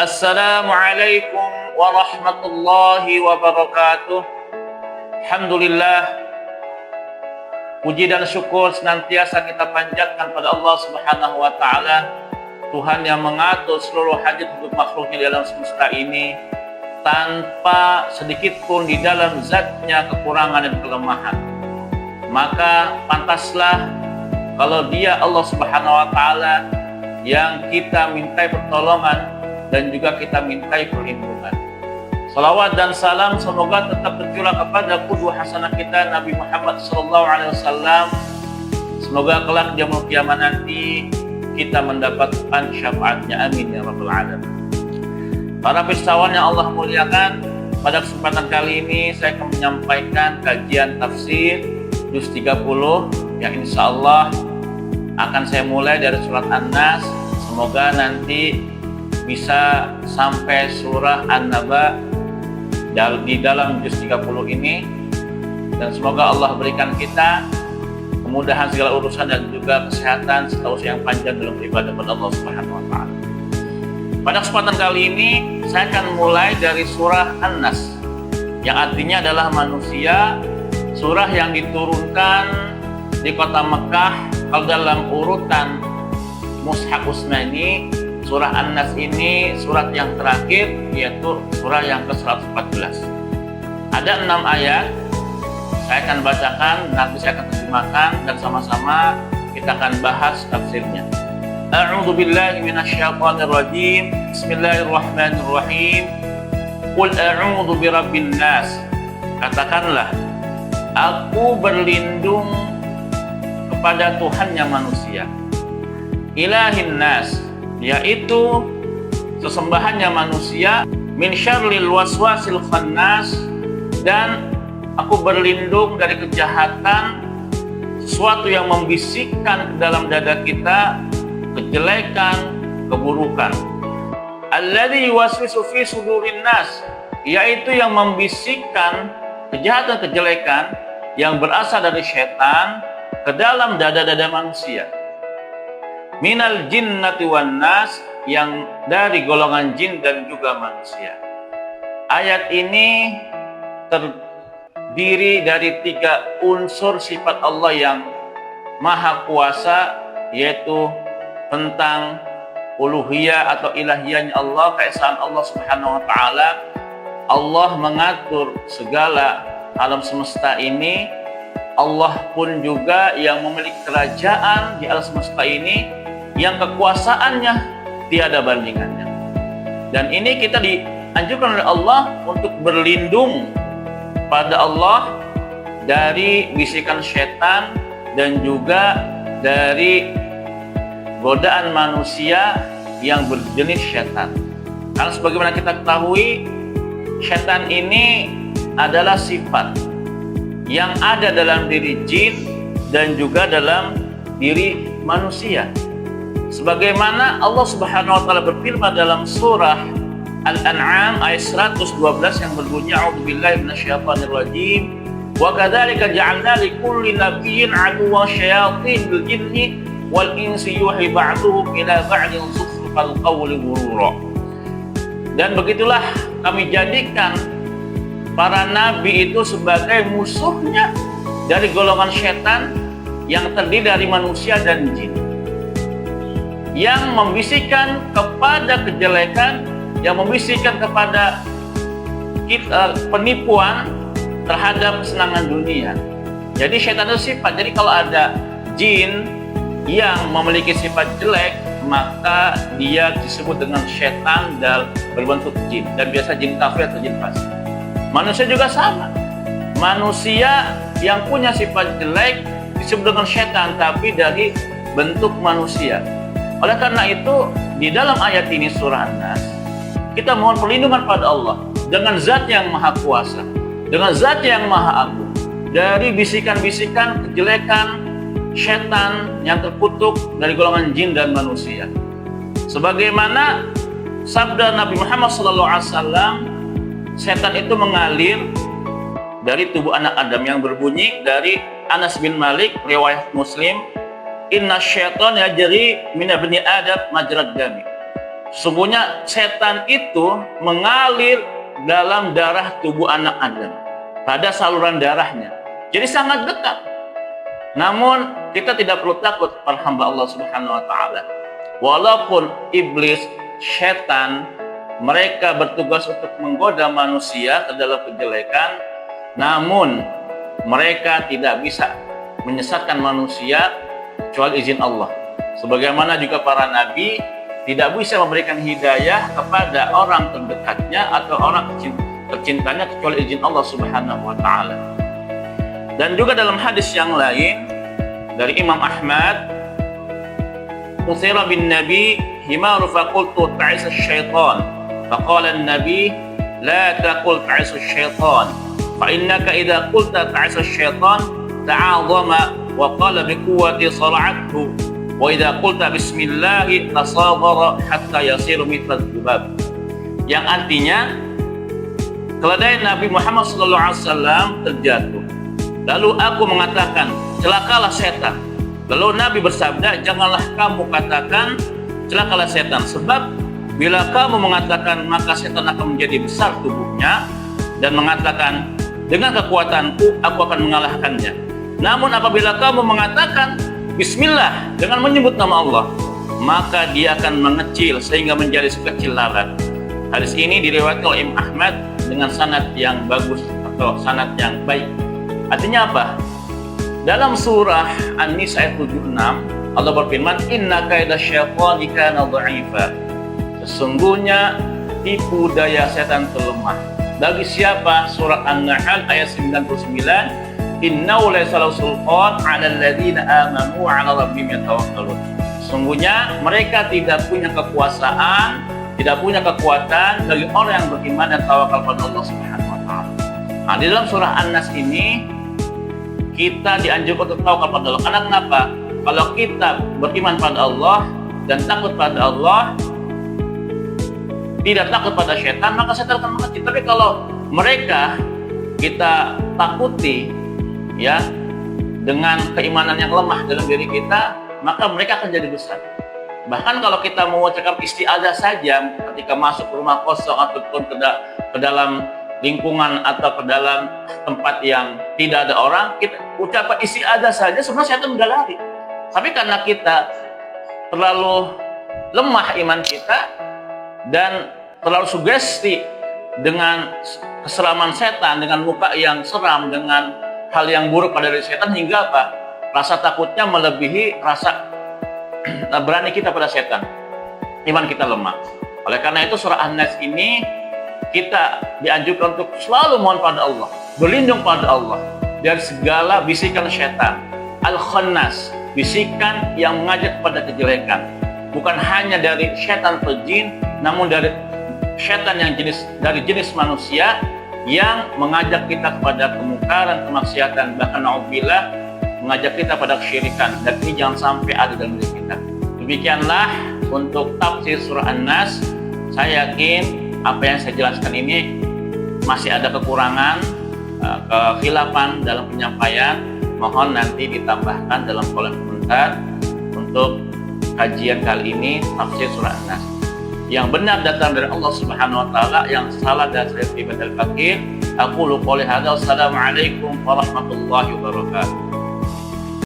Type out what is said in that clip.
Assalamualaikum warahmatullahi wabarakatuh. Alhamdulillah, puji dan syukur senantiasa kita panjatkan pada Allah Subhanahu wa taala, Tuhan yang mengatur seluruh hajat hidup makhluknya di alam semesta ini tanpa sedikit pun di dalam zatnya kekurangan dan kelemahan. Maka pantaslah kalau Dia Allah Subhanahu wa taala yang kita mintai pertolongan dan juga kita mintai perlindungan. Salawat dan salam semoga tetap tercurah kepada qudwah hasanah kita Nabi Muhammad SAW. Semoga kelak di yaumul qiyamah nanti kita mendapatkan syafaatnya, amin ya rabbal alamin. Para pistawan yang Allah muliakan, pada kesempatan kali ini saya akan menyampaikan kajian tafsir juz 30 yang insya Allah akan saya mulai dari surat An-Nas. Semoga nanti bisa sampai surah An-Naba di dalam juz 30 ini, dan semoga Allah berikan kita kemudahan segala urusan dan juga kesehatan serta usia yang panjang dalam beribadah kepada Allah Subhanahu wa taala. Pada kesempatan kali ini saya akan mulai dari surah An-Nas yang artinya adalah manusia, surah yang diturunkan di kota Mekah. Kalau dalam urutan Mushaf Utsmani, surah An-Nas ini surat yang terakhir, yaitu surah yang ke-114. Ada 6 ayat, saya akan bacakan, nanti saya akan terjemahkan dan sama-sama kita akan bahas tafsirnya. A'udzu billahi minasyaitonir rajim. Bismillahirrahmanirrahim. Qul a'udzu birabbin nas. Katakanlah, aku berlindung kepada Tuhannya manusia. Ilahin nas, yaitu sesembahannya manusia, min syarril waswasil khannas, dan aku berlindung dari kejahatan sesuatu yang membisikkan ke dalam dada kita kejelekan, keburukan. Alladzi yuwaswisu fi sudurin nas, yaitu yang membisikkan kejahatan, kejelekan yang berasal dari syaitan ke dalam dada-dada manusia. Minal jinnati wan nas, yang dari golongan jin dan juga manusia. Ayat ini terdiri dari 3 unsur sifat Allah yang maha kuasa, yaitu tentang uluhiyah atau ilahiyahnya Allah, keesaan Allah Subhanahu wa taala. Allah mengatur segala alam semesta ini. Allah pun juga yang memiliki kerajaan di alam semesta ini, yang kekuasaannya tiada bandingannya. Dan ini kita dianjurkan oleh Allah untuk berlindung pada Allah dari bisikan syaitan dan juga dari godaan manusia yang berjenis syaitan. Karena sebagaimana kita ketahui, syaitan ini adalah sifat yang ada dalam diri jin dan juga dalam diri manusia. Sebagaimana Allah Subhanahu wa taala berfirman dalam surah Al-An'am ayat 112 yang berbunyi, a'udzubillahi minasyaitonir rajim, wa kadzalika ja'alna likulli nabiyyin 'aduwwan syayatinil jinni wal insi yuhi ba'dhuhum ila ba'din zukhrufal qawli ghurura. Dan begitulah kami jadikan para nabi itu sebagai musuhnya dari golongan syaitan yang terdiri dari manusia dan jin, yang membisikkan kepada kejelekan, yang membisikkan kepada penipuan terhadap kesenangan dunia. Jadi syaitan itu sifat. Jadi kalau ada jin yang memiliki sifat jelek, maka dia disebut dengan syaitan dan berbentuk jin, dan biasa jin kafir atau jin fasik. Manusia juga sama. Manusia yang punya sifat jelek disebut dengan syaitan, tapi dari bentuk manusia. Oleh karena itu, di dalam ayat ini surah An-Nas, kita mohon perlindungan pada Allah dengan zat yang maha kuasa, dengan zat yang maha agung, dari bisikan-bisikan kejelekan syaitan yang terkutuk dari golongan jin dan manusia. Sebagaimana sabda Nabi Muhammad SAW, setan itu mengalir dari tubuh anak Adam, yang berbunyi dari Anas bin Malik, riwayat Muslim, inna syaitan yajri min ibni Adam majrad dami. Sungguhnya setan itu mengalir dalam darah tubuh anak Adam, pada saluran darahnya. Jadi sangat dekat. Namun kita tidak perlu takut para hamba Allah Subhanahu wa taala. Walaupun iblis, setan, mereka bertugas untuk menggoda manusia ke dalam kejelekan, namun mereka tidak bisa menyesatkan manusia kecuali izin Allah. Sebagaimana juga para nabi tidak bisa memberikan hidayah kepada orang terdekatnya atau orang tercintanya kecuali izin Allah Subhanahu wa taala. Dan juga dalam hadis yang lain dari Imam Ahmad, "Utsira bin Nabi himaru faqultu ta'isa syaitan." Faqala an-Nabi, "La taqul ta'isa syaitan, fa innaka idza qulta ta'isa syaitan ta'azama wa qala bi quwwati sal'athu wa idza qulta bismillah tasadara hatta yasiru mithla dzubab." Yang artinya, keledai Nabi Muhammad SAW terjatuh. Lalu aku mengatakan, celakalah setan. Lalu Nabi bersabda, janganlah kamu katakan celakalah setan, sebab bila kamu mengatakan maka setan akan menjadi besar tubuhnya dan mengatakan dengan kekuatanku aku akan mengalahkannya. Namun apabila kamu mengatakan bismillah dengan menyebut nama Allah, maka dia akan mengecil sehingga menjadi sekecil lalat. Hadis ini diriwayatkan oleh Imam Ahmad dengan sanad yang bagus atau sanad yang baik. Artinya apa? Dalam surah An-Nisa ayat 76 Allah berfirman, "Inna kaida syaitani kana dha'ifa." Sesungguhnya tipu daya setan terlemah. Bagi siapa? Surah An-Nahl ayat 99, "Innahu laysa lahu sultan 'alal ladzina amanu 'ala rabbihim yatawakkalun." Sesungguhnya mereka tidak punya kekuasaan, tidak punya kekuatan bagi orang yang beriman dan tawakal pada Allah Subhanahu wa taala. Nah, di dalam surah An-Nas ini kita dianjurkan untuk tawakal pada Allah. Karena kenapa? Kalau kita beriman pada Allah dan takut pada Allah, tidak takut pada setan, maka setan akan mengecil. Tapi kalau mereka kita takuti, ya, dengan keimanan yang lemah dalam diri kita, maka mereka akan jadi besar. Bahkan kalau kita mengucapkan isti'adzah saja ketika masuk ke rumah kosong ataupun ke dalam lingkungan atau ke dalam tempat yang tidak ada orang, kita ucapan isti'adzah saja sebenarnya setan sudah lari. Tapi karena kita terlalu lemah iman kita dan terlalu sugesti dengan keseraman setan, dengan muka yang seram, dengan hal yang buruk pada diri setan, hingga apa? Rasa takutnya melebihi rasa berani kita pada setan. Iman kita lemah. Oleh karena itu surah An-Nas ini kita dianjurkan untuk selalu mohon pada Allah, berlindung pada Allah dari segala bisikan setan. Al-Khannas, bisikan yang mengajak pada kejelekan. Bukan hanya dari setan atau jin, namun dari setan yang dari jenis manusia yang mengajak kita kepada kemungkaran, kemaksiatan, bahkan na'udzubillah mengajak kita pada kesyirikan. Dan ini jangan sampai ada dalam diri kita. Demikianlah untuk tafsir surah An-Nas. Saya yakin apa yang saya jelaskan ini masih ada kekurangan, kekhilafan dalam penyampaian. Mohon nanti ditambahkan dalam kolom komentar untuk kajian kali ini tafsir surah An-Nas. Yang benar datang dari Allah Subhanahu wa taala, yang salah dari saya pribadi al-fakir. Aku qouli hadza. Wassalamualaikum warahmatullahi wabarakatuh.